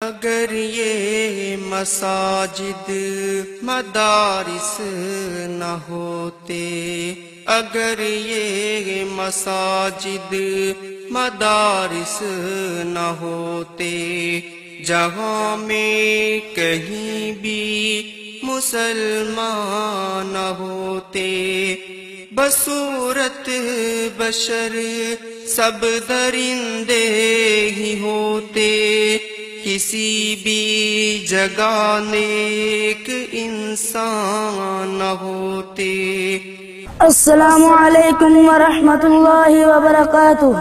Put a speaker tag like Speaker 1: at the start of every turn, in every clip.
Speaker 1: اگر یہ مساجد مدارس نہ ہوتے، اگر یہ مساجد مدارس نہ ہوتے، جہاں میں کہیں بھی مسلمان نہ ہوتے، بصورت بشر سب درندے ہی ہوتے، کسی بھی جگہ نیک انسان نہ ہوتے۔
Speaker 2: السلام علیکم ورحمۃ اللہ وبرکاتہ۔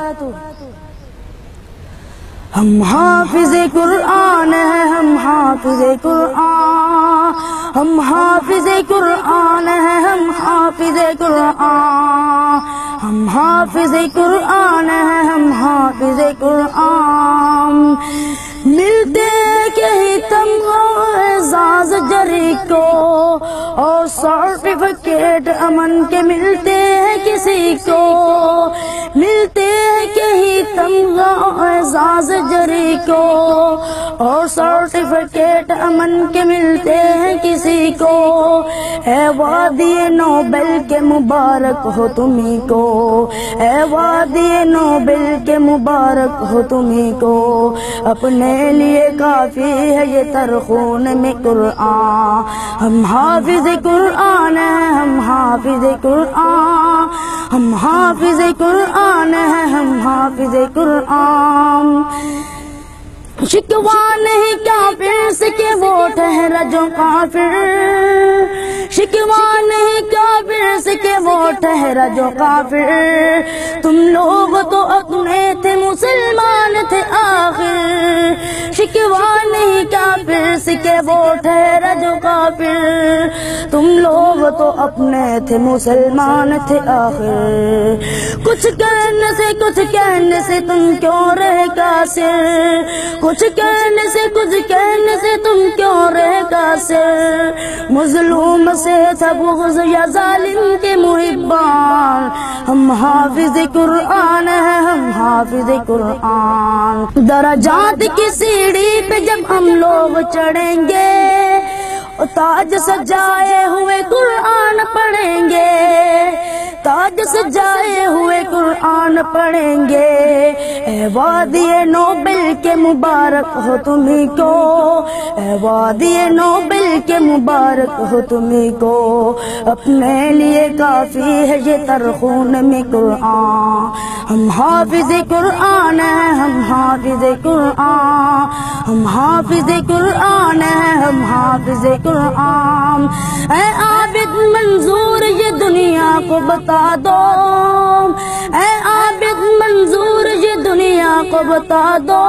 Speaker 2: ہم حافظ قرآن ہیں، ہم حافظ قرآن، ہم حافظ قرآن ہیں، ہم حافظ قرآن، ہم حافظ قرآن ہیں، ہم حافظ قرآن۔ ملتے کہیں تمغہ اعزاز جری کو اور سرٹیفکیٹ امن کے ملتے ہیں کسی کو، ملتے ہیں کہیں تمغہ اعزاز جری کو اور سرٹیفکیٹ امن کے ملتے ہیں کسی کو۔ اے وادی نوبل کے مبارک ہو تمہیں کو، اے وادی نوبل کے مبارک ہو تمہیں کو، اپنے لیے کافی ہے یہ ترخون میں قرآن۔ ہم حافظ قرآن ہیں، ہم حافظ قرآن، ہم حافظ قرآن ہیں، ہم حافظ قرآن۔ شکوہ نہیں کافر سے کہ وہ ٹھہرا جو کافر، شکوہ نہیں کافر سے کہ وہ ٹھہرا جو کافر، تم لوگ تو اپنے تھے مسلمان تھے آخر، شکوہ نہیں کافر سے کہ وہ ٹھہرا جو کافر، تم لوگ تو اپنے تھے مسلمان تھے آخر۔ کچھ کرنے سے کچھ کہنے سے تم کیوں رہے قاصر، کچھ کہنے سے کچھ کہنے سے تم کیوں رہے قاصر، مظلوم سے تھا بغض یا ظالم کے محبان۔ ہم حافظ قرآن ہیں، ہم حافظ قرآن۔ درجات کی سیڑھی پہ جب ہم لوگ چڑھیں گے، تاج سجائے ہوئے قرآن پڑھیں گے، تاج سجائے ہوئے قرآن پڑھیں گے۔ اے وادی نوبل کے مبارک ہو تمہیں کو، اے وادی نوبل کے مبارک ہو تمہیں کو، اپنے لیے کافی ہے یہ ترخون میں قرآن۔ ہم حافظ قرآن ہیں، ہم حافظ قرآن، ہم حافظ قرآن ہیں، ہم حافظ قرآن۔ اے عابد منظور یہ دنیا کو بتا دو، اے عابد منظور یہ دنیا کو بتا دو،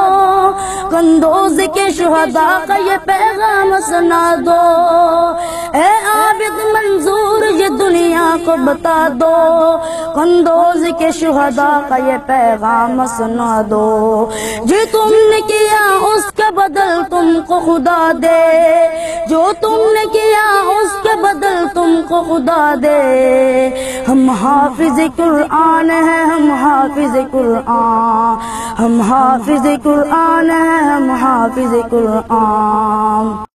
Speaker 2: قندوز کے شہداء کا یہ پیغام سنا دو۔ اے عابد منظور یہ دنیا کو بتا دو، قندوز کے شہداء کا یہ پیغام سنا دو۔ جو تم نے کیا اس کا بدل تم کو خدا دے، جو تم نے کیا اس کا بدل تم کو خدا دے۔ ہم حافظ قرآن ہیں، ہم حافظ قرآن، ہم حافظ قرآن ہیں، ہم حافظ قرآن۔